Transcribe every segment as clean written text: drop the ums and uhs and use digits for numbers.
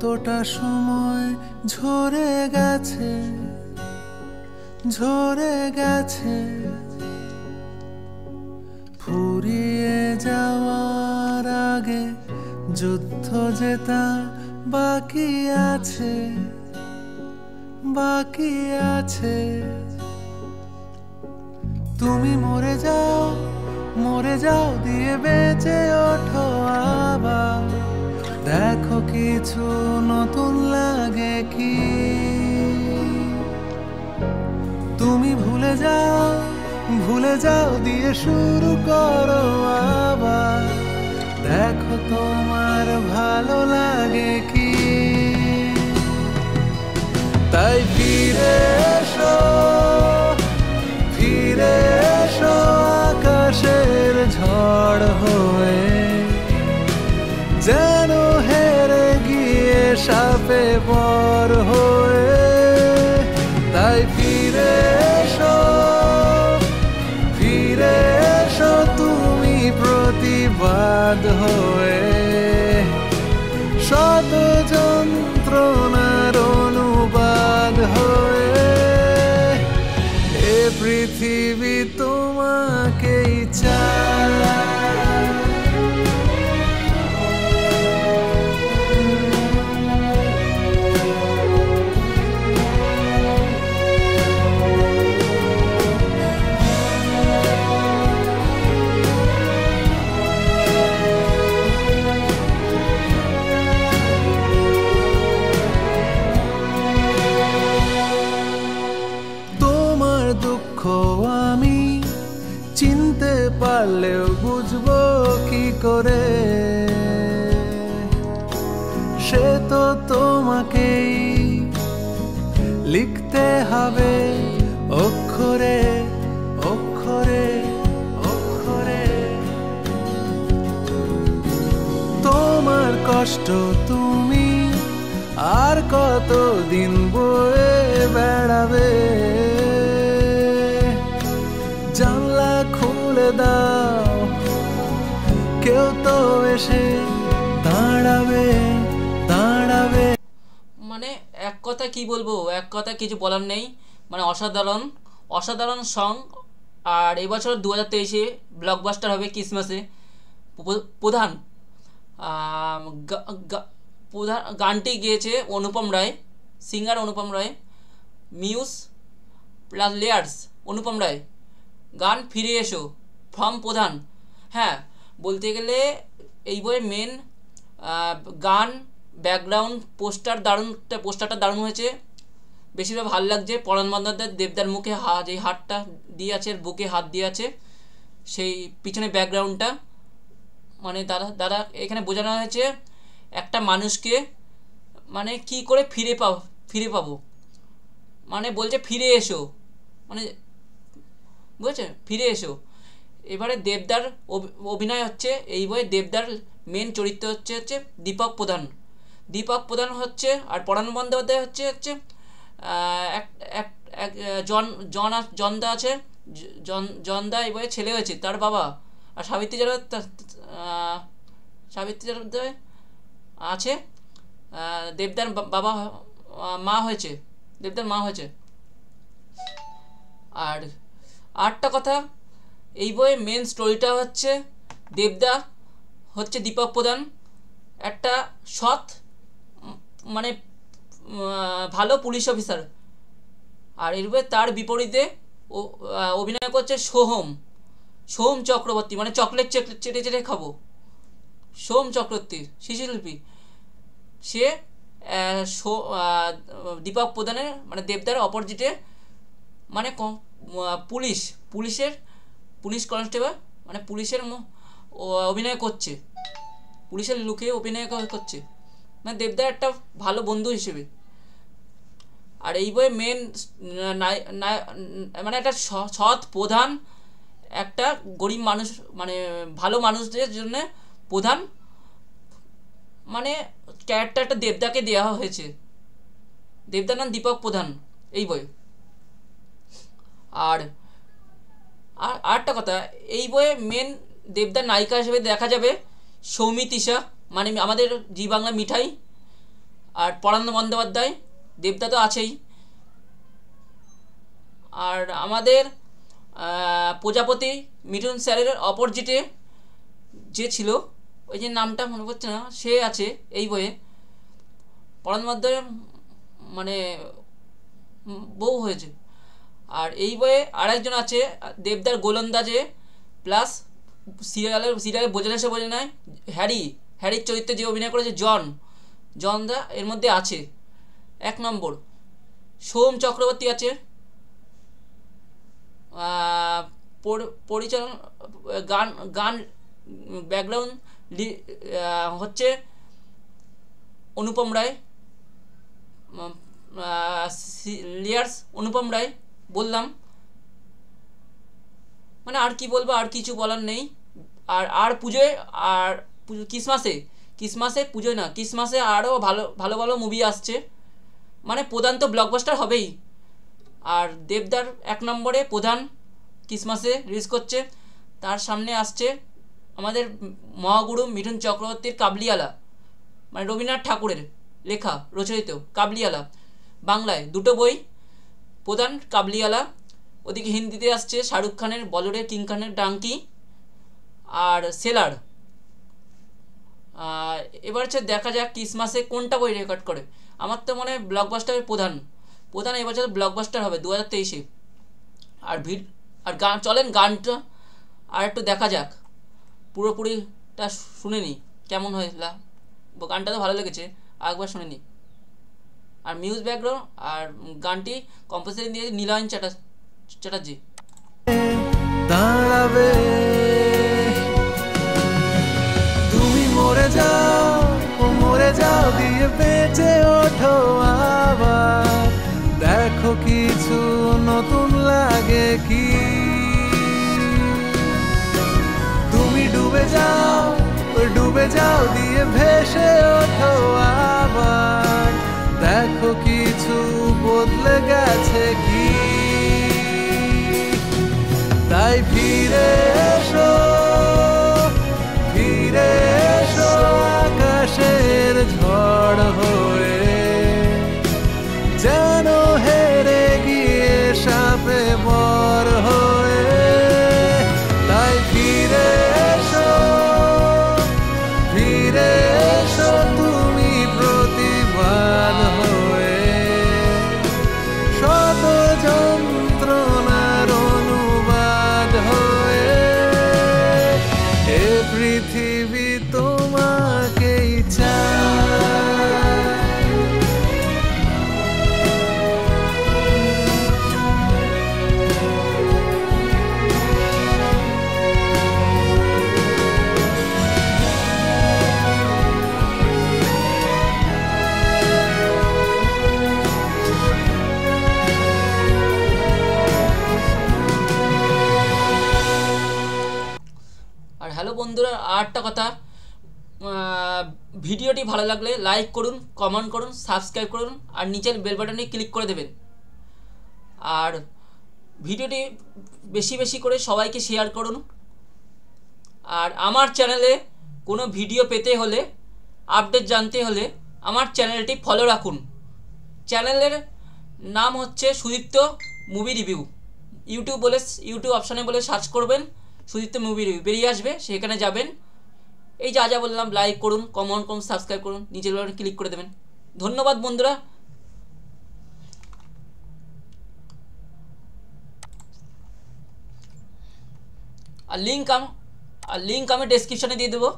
কতটা সময় ঝরে গেছে, ঝরে গেছে, ফুরিয়ে যাওয়ার আগে যুদ্ধ জেতা বাকি আছে, বাকি আছে। তুমি মরে যাও, মরে যাও দিয়ে বেঁচে ওঠো আবার, দেখো কিছু নতুন লাগে কি। তুমি ভুলে যাও, ভুলে যাও দিয়ে শুরু করো আবার, দেখো তোমার ভালো লাগে কি। তাই ফিরে এসো, ফিরে এসো আকাশের ঝড় হয়ে, যেন হেরে গিয়ে সাপে বর হয়ে। তাই ফিরে এসো, ফিরে এসো তুমি প্রতিবাদ হয়ে, শত যন্ত্রণার অনুবাদ হয়ে। এ পৃথিবী তোমাকেই চায়। দুঃখ আমি চিনতে পারলেও বুঝবো কি করে, সে তো তোমাকেই লিখতে হবে অক্ষরে অক্ষরে অক্ষরে। তোমার কষ্ট তুমি আর কতদিন বয়ে বেড়াবে, জানলা খুলে দাও, কেউ তো এসে দাঁড়াবে দাঁড়াবে। মানে এক কথা কি বলবো, এক কথা কিছু বলার নেই। মানে অসাধারণ অসাধারণ সং। আর এবছর 2023-এ ব্লকবাস্টার হবে ক্রিসমাসে। প্রধান প্রধান গানটি গিয়েছে Anupam Roy, singer Anupam Roy, muse plus layers Anupam Roy. গান ফিরে এসো ফ্রম প্রধান। হ্যাঁ, বলতে গেলে এই বইয়ের মেন গান, ব্যাকগ্রাউন্ড, পোস্টারটা দারুণ হয়েছে। বেশিরভাগ ভালো লাগছে পরাণ বন্দ্যোপাধ্যায় দেবদার মুখে যেই হাতটা দিয়ে আছে, বুকে হাত দিয়ে আছে, সেই পিছনে ব্যাকগ্রাউন্ডটা। মানে দাদা এখানে বোঝানো হয়েছে একটা মানুষকে মানে কি করে ফিরে পাবো। মানে বলছে ফিরে এসো, মানে বুঝেছে, ফিরে এসো। এবারে দেবদার অভিনয় হচ্ছে এই বইয়ে। দেবদার মেন চরিত্র হচ্ছে দীপক প্রধান। দীপক প্রধান হচ্ছে, আর পরাণ বন্দ্যোপাধ্যায় হচ্ছে এক জনদা আছে। জনদা এই বইয়ে ছেলে হয়েছে, তার বাবা। আর সাবিত্রী চট্টোপাধ্যায় আছে, দেবদার বাবা, মা হয়েছে, দেবদার মা হয়েছে। আর আরেকটা কথা, এই বইয়ে মেন স্টোরিটা হচ্ছে দেবদা হচ্ছে দীপক প্রধান একটা সৎ মানে ভালো পুলিশ অফিসার। আর এর বইয়ে তার বিপরীতে অভিনয় করছে সোহম চক্রবর্তী, মানে চকলেট চেটে চেটে খাবো, সোহম চক্রবর্তী শিশুশিল্পী। সে দীপক প্রধানের মানে দেবদার অপোজিটে মানে পুলিশ কনস্টেবল, মানে পুলিশের অভিনয় করছে, পুলিশের লুকে অভিনয় করছে, মানে দেবদার একটা ভালো বন্ধু হিসেবে। আর এই বইয়ে মেন মানে একটা সৎ প্রধান, একটা গরিব মানুষ, মানে ভালো মানুষদের জন্য প্রধান, মানে ক্যারেক্টারটা দেবদাকে দেওয়া হয়েছে। দেবদার নাম দীপক প্রধান এই বই। আর আরেকটা কথা, এই বইয়ে মেন দেবদার নায়িকা হিসেবে দেখা যাবে সৌমিত্রিষা, মানে আমাদের জি বাংলা মিঠাই। আর পরাণ বন্দ্যোপাধ্যায়, দেবদা তো আছেই। আর আমাদের প্রজাপতি মিঠুন স্যারের অপোজিটে যে ছিল, ওই যে নামটা মনে পড়ছে না, সে আছে এই বইয়ে। পরাণ বন্দ্যোপাধ্যায়ের মানে বউ হয়েছে। আর এই বইয়ে আরেকজন আছে দেবদার গোলন্দাজে, প্লাস সিরিয়ালে বোঝা সে বোঝে নাই হ্যারির চরিত্রে যে অভিনয় করেছে জন দা এর মধ্যে আছে। 1 নম্বর সোম চক্রবর্তী আছে। পরিচালনা গান ব্যাকগ্রাউন্ড হচ্ছে অনুপম রায়, লিয়ার্স অনুপম রায় বললাম। মানে আর কি বলবো, আর কিছু বলার নেই। আর পুজোয়, আর ক্রিসমাসে পুজোয় না, ক্রিসমাসে আরও ভালো ভালো মুভি আসছে। মানে প্রধান তো ব্লকবাস্টার হবেই। আর দেবদার 1 নম্বরে প্রধান ক্রিসমাসে রিলিজ করছে। তার সামনে আসছে আমাদের মহাগুরু মিঠুন চক্রবর্তীর কাবুলিওয়ালা, মানে রবীন্দ্রনাথ ঠাকুরের লেখা রচয়িত কাবুলিওয়ালা। বাংলায় 2টো বই, প্রধান কাবুলিওয়ালা। ওদিকে হিন্দিতে আসছে শাহরুখ খানের বলিউডের কিং খানের ডাঙ্কি আর সেলার। এবার হচ্ছে দেখা যাক ক্রিসমাসে কোনটা বই রেকর্ড করে। আমার তো মনে হয় ব্লকবাস্টারের প্রধান এবছর ব্লকবাস্টার হবে 2023-এ। আর গান চলেন, গানটা আর একটু দেখা যাক, পুরোপুরিটা শুনে নিই কেমন হয়েছিল। গানটা তো ভালো লেগেছে, আরেকবার শুনে নিই। আর মিউজিক ব্যাকগ্রাউন্ড আর গানটি কম্পোজিশন দিয়েছে নীলায়ন চ্যাটার্জি। দাঁড়াবে তুমি মরে যাও দিয়ে বেঁচে ওঠো আবার, দেখো কিছু নতুন লাগে কি। তুমি ডুবে যাও দিয়ে ভেসে ওঠো আবার, দেখো কিছু বদলে গেছে কি। তাই ফিরে এসো আকাশের ঝড় হয়ে, যেন হেরে গিয়ে সাপে বর হয়ে। তাই ফিরে এসো তুমি প্রতিবাদ হয়ে, শত যন্ত্রণার অনুবাদ হয়ে। এ পৃথিবী তোমাকেই চায়। আর হ্যালো বন্ধুরা, আর একটা কথা, ভিডিওটি ভালো লাগলে লাইক করুন, কমেন্ট করুন, সাবস্ক্রাইব করুন আর নিচের বেল বাটনে ক্লিক করে দেবেন। আর ভিডিওটি বেশি করে সবাইকে শেয়ার করুন। আর আমার চ্যানেলে কোনো ভিডিও পেতে হলে, আপডেট জানতে হলে আমার চ্যানেলটি ফলো রাখুন। চ্যানেলের নাম হচ্ছে সুদীপ্ত মুভি রিভিউ। ইউটিউব অপশানে বলে সার্চ করবেন, সুদীপ্ত মুভি রিভিউ বেরিয়ে আসবে, সেখানে যাবেন। এই যা বললাম, লাইক করুন, কমেন্ট করুন, সাবস্ক্রাইব করুন, নিচের বাটনে ক্লিক করে দেবেন। ধন্যবাদ বন্ধুরা। আর লিঙ্ক আমি ডেসক্রিপশনে দিয়ে দেবো,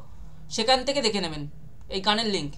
সেখান থেকে দেখে নেবেন এই গানের লিঙ্ক।